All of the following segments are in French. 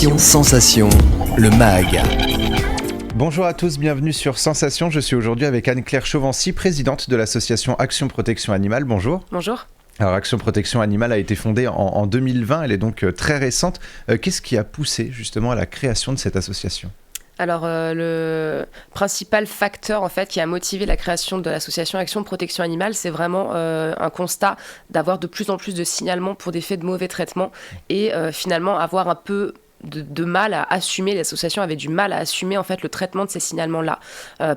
Sensation, le MAG. Bonjour à tous, bienvenue sur Sensation. Je suis aujourd'hui avec Anne-Claire Chauvency, présidente de l'association Action Protection Animale. Bonjour. Bonjour. Alors Action Protection Animale a été fondée en 2020, elle est donc très récente. Qu'est-ce qui a poussé justement à la création de cette association ? Alors, le principal facteur en fait, qui a motivé la création de l'association Action Protection Animale, c'est vraiment un constat d'avoir de plus en plus de signalements pour des faits de mauvais traitement et finalement avoir un peu de mal à assumer. L'association avait du mal à assumer en fait le traitement de ces signalements-là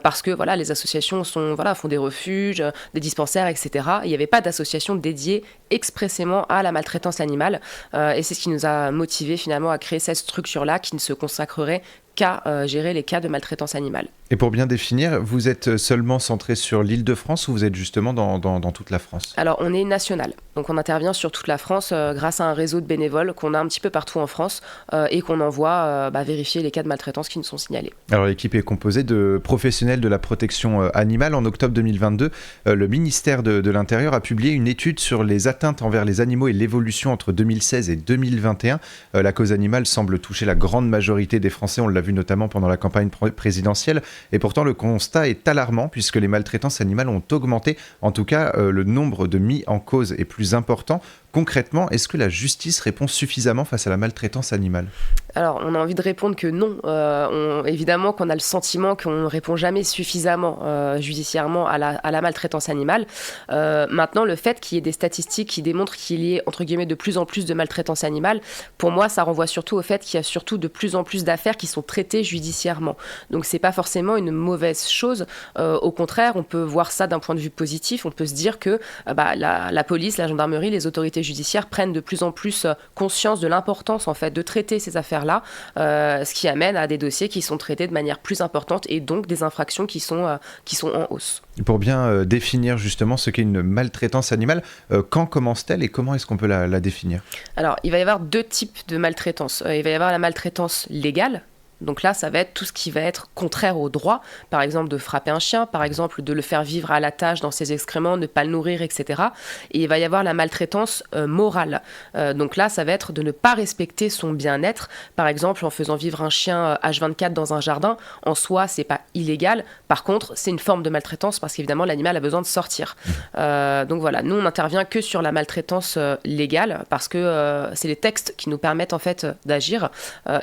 parce que voilà, les associations font des refuges, des dispensaires, etc. Et il n'y avait pas d'association dédiée expressément à la maltraitance animale et c'est ce qui nous a motivé finalement à créer cette structure-là qui ne se consacrerait qu'à gérer les cas de maltraitance animale. Et pour bien définir, vous êtes seulement centré sur l'Île-de-France ou vous êtes justement dans toute la France ? Alors, on est national. Donc, on intervient sur toute la France grâce à un réseau de bénévoles qu'on a un petit peu partout en France et qu'on envoie vérifier les cas de maltraitance qui nous sont signalés. Alors, l'équipe est composée de professionnels de la protection animale. En octobre 2022, le ministère de l'Intérieur a publié une étude sur les atteintes envers les animaux et l'évolution entre 2016 et 2021. La cause animale semble toucher la grande majorité des Français. On l'a vu notamment pendant la campagne présidentielle. Et pourtant, le constat est alarmant puisque les maltraitances animales ont augmenté. En tout cas, le nombre de mis en cause est plus important. Concrètement, est-ce que la justice répond suffisamment face à la maltraitance animale ? Alors, on a envie de répondre que non. Évidemment qu'on a le sentiment qu'on ne répond jamais suffisamment judiciairement à la maltraitance animale. Maintenant, le fait qu'il y ait des statistiques qui démontrent qu'il y ait, entre guillemets, de plus en plus de maltraitance animale, pour moi, ça renvoie surtout au fait qu'il y a surtout de plus en plus d'affaires qui sont traitées judiciairement. Donc, c'est pas forcément une mauvaise chose. Au contraire, on peut voir ça d'un point de vue positif. On peut se dire que la police, la gendarmerie, les autorités judiciaires prennent de plus en plus conscience de l'importance en fait de traiter ces affaires-là, ce qui amène à des dossiers qui sont traités de manière plus importante et donc des infractions qui sont en hausse. Pour bien définir justement ce qu'est une maltraitance animale, quand commence-t-elle et comment est-ce qu'on peut la définir ? Alors, il va y avoir deux types de maltraitance. Il va y avoir la maltraitance légale. Donc là, ça va être tout ce qui va être contraire au droit, par exemple de frapper un chien, par exemple de le faire vivre à la tâche dans ses excréments, ne pas le nourrir, etc. Et il va y avoir la maltraitance morale. Donc là, ça va être de ne pas respecter son bien-être, par exemple en faisant vivre un chien H24 dans un jardin. En soi, c'est pas illégal. Par contre, c'est une forme de maltraitance parce qu'évidemment, l'animal a besoin de sortir. Donc voilà, nous, on n'intervient que sur la maltraitance légale parce que c'est les textes qui nous permettent en fait d'agir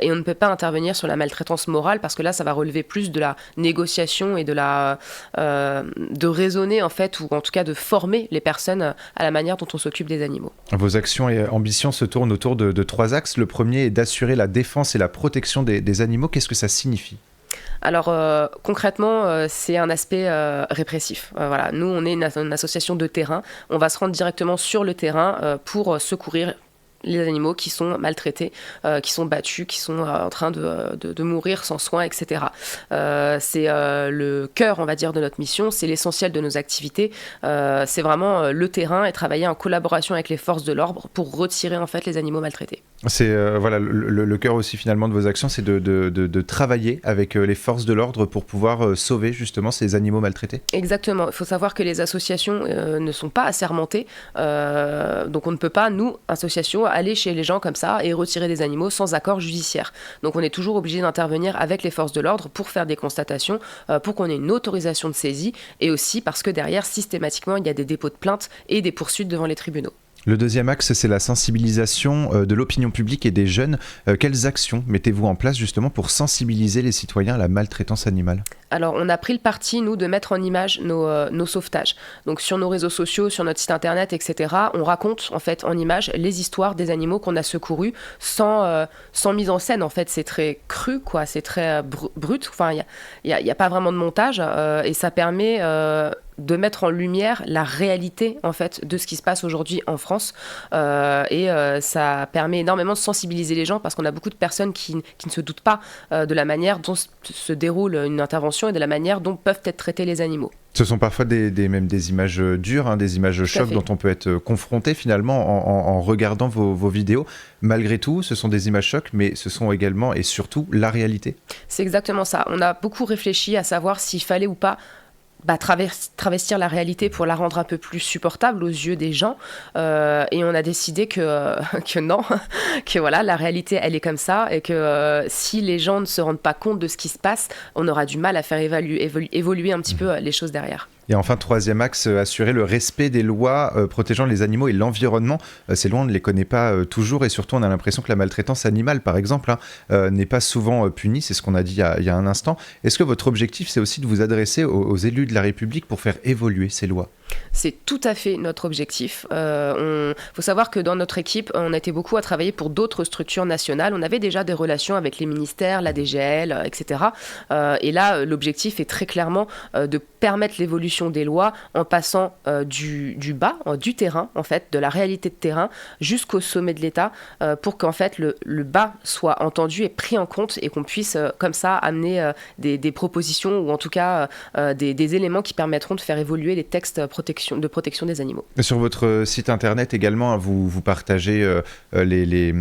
et on ne peut pas intervenir sur la maltraitance morale parce que là ça va relever plus de la négociation et de raisonner en fait ou en tout cas de former les personnes à la manière dont on s'occupe des animaux. Vos actions et ambitions se tournent autour de trois axes. Le premier est d'assurer la défense et la protection des animaux. Qu'est-ce que ça signifie ? Alors concrètement, c'est un aspect répressif. Voilà. Nous, on est une association de terrain. On va se rendre directement sur le terrain pour secourir les animaux qui sont maltraités, qui sont battus, qui sont en train de mourir sans soins, etc. C'est le cœur, on va dire, de notre mission, c'est l'essentiel de nos activités. C'est vraiment le terrain et travailler en collaboration avec les forces de l'ordre pour retirer en fait les animaux maltraités. C'est le cœur aussi finalement de vos actions, c'est de travailler avec les forces de l'ordre pour pouvoir sauver justement ces animaux maltraités. Exactement. Il faut savoir que les associations ne sont pas assermentées, donc on ne peut pas, nous, associations, aller chez les gens comme ça et retirer des animaux sans accord judiciaire. Donc on est toujours obligé d'intervenir avec les forces de l'ordre pour faire des constatations, pour qu'on ait une autorisation de saisie et aussi parce que derrière, systématiquement, il y a des dépôts de plaintes et des poursuites devant les tribunaux. Le deuxième axe, c'est la sensibilisation de l'opinion publique et des jeunes. Quelles actions mettez-vous en place justement pour sensibiliser les citoyens à la maltraitance animale ? Alors, on a pris le parti, nous, de mettre en image nos sauvetages. Donc, sur nos réseaux sociaux, sur notre site internet, etc., on raconte, en fait, en image, les histoires des animaux qu'on a secourus sans mise en scène, en fait. C'est très cru, quoi. C'est très brut. Enfin, il y a pas vraiment de montage et ça permet de mettre en lumière la réalité, en fait, de ce qui se passe aujourd'hui en France. Ça permet énormément de sensibiliser les gens parce qu'on a beaucoup de personnes qui ne se doutent pas de la manière dont se déroule une intervention et de la manière dont peuvent être traités les animaux. Ce sont parfois même des images dures, des images chocs dont on peut être confronté finalement en regardant vos vidéos. Malgré tout, ce sont des images chocs, mais ce sont également et surtout la réalité. C'est exactement ça. On a beaucoup réfléchi à savoir s'il fallait ou pas travestir la réalité pour la rendre un peu plus supportable aux yeux des gens. Et on a décidé que non, que voilà, la réalité, elle est comme ça, et que si les gens ne se rendent pas compte de ce qui se passe, on aura du mal à faire évoluer un petit peu les choses derrière. Et enfin, troisième axe, assurer le respect des lois protégeant les animaux et l'environnement. Ces lois, on ne les connaît pas toujours, et surtout, on a l'impression que la maltraitance animale, par exemple, n'est pas souvent punie. C'est ce qu'on a dit il y a un instant. Est-ce que votre objectif, c'est aussi de vous adresser aux élus de la République pour faire évoluer ces lois ? C'est tout à fait notre objectif. Faut savoir que dans notre équipe, on a été beaucoup à travailler pour d'autres structures nationales. On avait déjà des relations avec les ministères, la DGL, etc. Et là, l'objectif est très clairement de permettre l'évolution des lois en passant du bas, du terrain, en fait, de la réalité de terrain, jusqu'au sommet de l'État, pour qu'en fait le bas soit entendu et pris en compte, et qu'on puisse comme ça amener des propositions, ou en tout cas des éléments qui permettront de faire évoluer les textes de protection des animaux. Sur votre site internet également, vous partagez les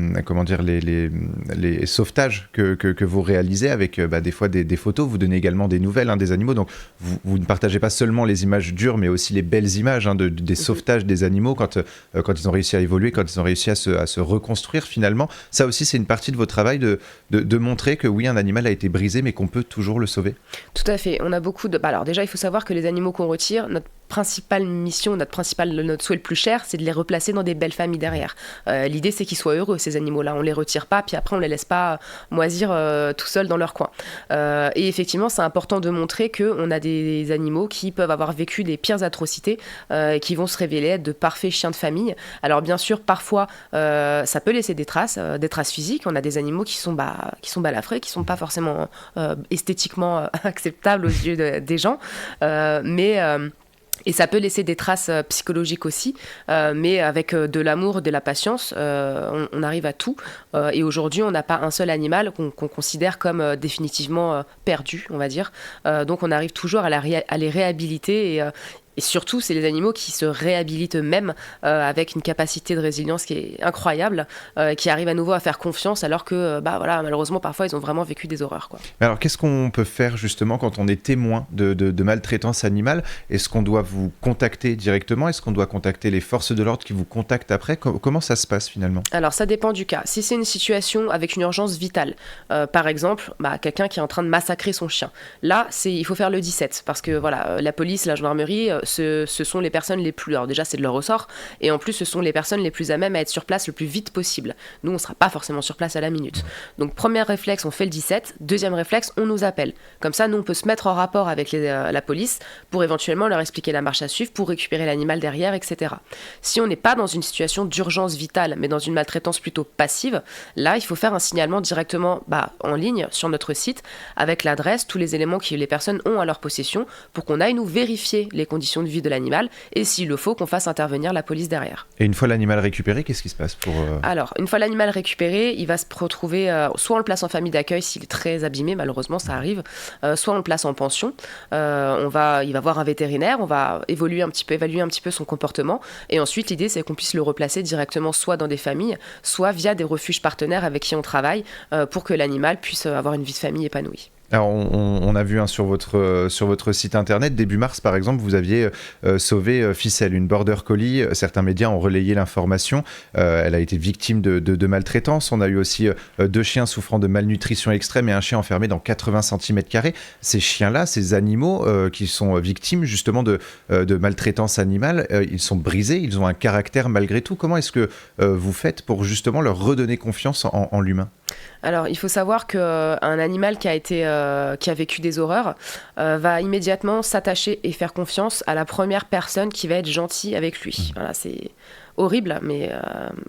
sauvetages que vous réalisez avec des fois des photos. Vous donnez également des nouvelles des animaux. Donc vous ne partagez pas seulement les images dures, mais aussi les belles images des sauvetages des animaux quand ils ont réussi à évoluer, quand ils ont réussi à se reconstruire finalement. Ça aussi, c'est une partie de votre travail de montrer que oui, un animal a été brisé, mais qu'on peut toujours le sauver. Tout à fait. On a beaucoup de... Alors déjà, il faut savoir que les animaux qu'on retire, notre principale mission, notre souhait le plus cher, c'est de les replacer dans des belles familles derrière. L'idée, c'est qu'ils soient heureux, ces animaux-là. On les retire pas, puis après, on les laisse pas moisir tout seuls dans leur coin. Et effectivement, c'est important de montrer qu'on a des animaux qui peuvent avoir vécu des pires atrocités, qui vont se révéler être de parfaits chiens de famille. Alors bien sûr, parfois, ça peut laisser des traces physiques. On a des animaux qui sont balafrés, qui sont pas forcément esthétiquement acceptables aux yeux des gens, et ça peut laisser des traces psychologiques aussi, mais avec de l'amour, de la patience, on arrive à tout. Et aujourd'hui, on n'a pas un seul animal qu'on considère comme définitivement perdu, on va dire. Donc on arrive toujours à les réhabiliter, et surtout, c'est les animaux qui se réhabilitent eux-mêmes avec une capacité de résilience qui est incroyable, qui arrivent à nouveau à faire confiance, alors que malheureusement, parfois, ils ont vraiment vécu des horreurs, quoi. Alors, qu'est-ce qu'on peut faire justement quand on est témoin de maltraitance animale ? Est-ce qu'on doit vous contacter directement ? Est-ce qu'on doit contacter les forces de l'ordre qui vous contactent après ? Comment ça se passe finalement ? Alors, ça dépend du cas. Si c'est une situation avec une urgence vitale, par exemple, quelqu'un qui est en train de massacrer son chien, là, il faut faire le 17, parce que la police, la gendarmerie, ce sont les personnes les plus... Alors déjà, c'est de leur ressort, et en plus, ce sont les personnes les plus à même à être sur place le plus vite possible. Nous, on ne sera pas forcément sur place à la minute. Donc, premier réflexe, on fait le 17. Deuxième réflexe, on nous appelle. Comme ça, nous, on peut se mettre en rapport avec la police pour éventuellement leur expliquer la marche à suivre, pour récupérer l'animal derrière, etc. Si on n'est pas dans une situation d'urgence vitale, mais dans une maltraitance plutôt passive, là, il faut faire un signalement directement en ligne sur notre site, avec l'adresse, tous les éléments que les personnes ont à leur possession, pour qu'on aille nous vérifier les conditions de vie de l'animal, et s'il le faut, qu'on fasse intervenir la police derrière. Et une fois l'animal récupéré, qu'est-ce qui se passe pour... Alors, une fois l'animal récupéré, il va se retrouver, soit on le place en famille d'accueil s'il est très abîmé, malheureusement ça arrive, soit on le place en pension, il va voir un vétérinaire, on va évaluer un petit peu son comportement, et ensuite l'idée c'est qu'on puisse le replacer directement soit dans des familles, soit via des refuges partenaires avec qui on travaille, pour que l'animal puisse avoir une vie de famille épanouie. Alors, on a vu sur votre site internet, début mars par exemple, vous aviez sauvé Ficelle, une border collie. Certains médias ont relayé l'information. Elle a été victime de maltraitance. On a eu aussi 2 chiens souffrant de malnutrition extrême et un chien enfermé dans 80 cm². Ces chiens-là, ces animaux qui sont victimes justement de maltraitance animale, ils sont brisés, ils ont un caractère malgré tout. Comment est-ce que vous faites pour justement leur redonner confiance en l'humain ? Alors, il faut savoir qu'un animal qui a vécu des horreurs va immédiatement s'attacher et faire confiance à la première personne qui va être gentille avec lui. Voilà, c'est horrible, mais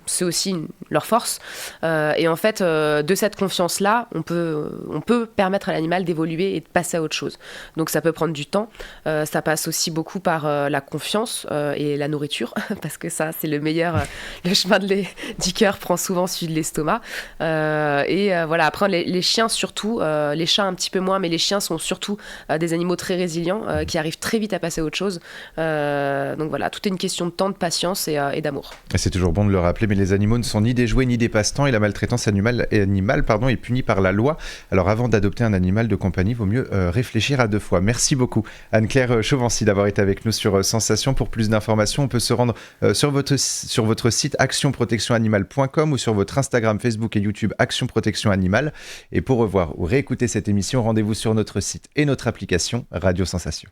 c'est aussi leur force. Et en fait, de cette confiance-là, on peut permettre à l'animal d'évoluer et de passer à autre chose. Donc ça peut prendre du temps. Ça passe aussi beaucoup par la confiance et la nourriture, parce que ça, c'est le meilleur. Le chemin du cœur prend souvent celui de l'estomac. Voilà. Après, les chiens surtout, les chats un petit peu moins, mais les chiens sont surtout des animaux très résilients qui arrivent très vite à passer à autre chose. Donc voilà, tout est une question de temps, de patience et d'amour. toujours. Et c'est toujours bon de le rappeler, mais les animaux ne sont ni des jouets ni des passe-temps, et la maltraitance animale est punie par la loi. Alors avant d'adopter un animal de compagnie, il vaut mieux réfléchir à 2 fois. Merci beaucoup Anne-Claire Chauvency d'avoir été avec nous sur Sensation. Pour plus d'informations, on peut se rendre sur votre site actionprotectionanimale.com ou sur votre Instagram, Facebook et YouTube Action Protection Animale. Et pour revoir ou réécouter cette émission, rendez-vous sur notre site et notre application Radio Sensation.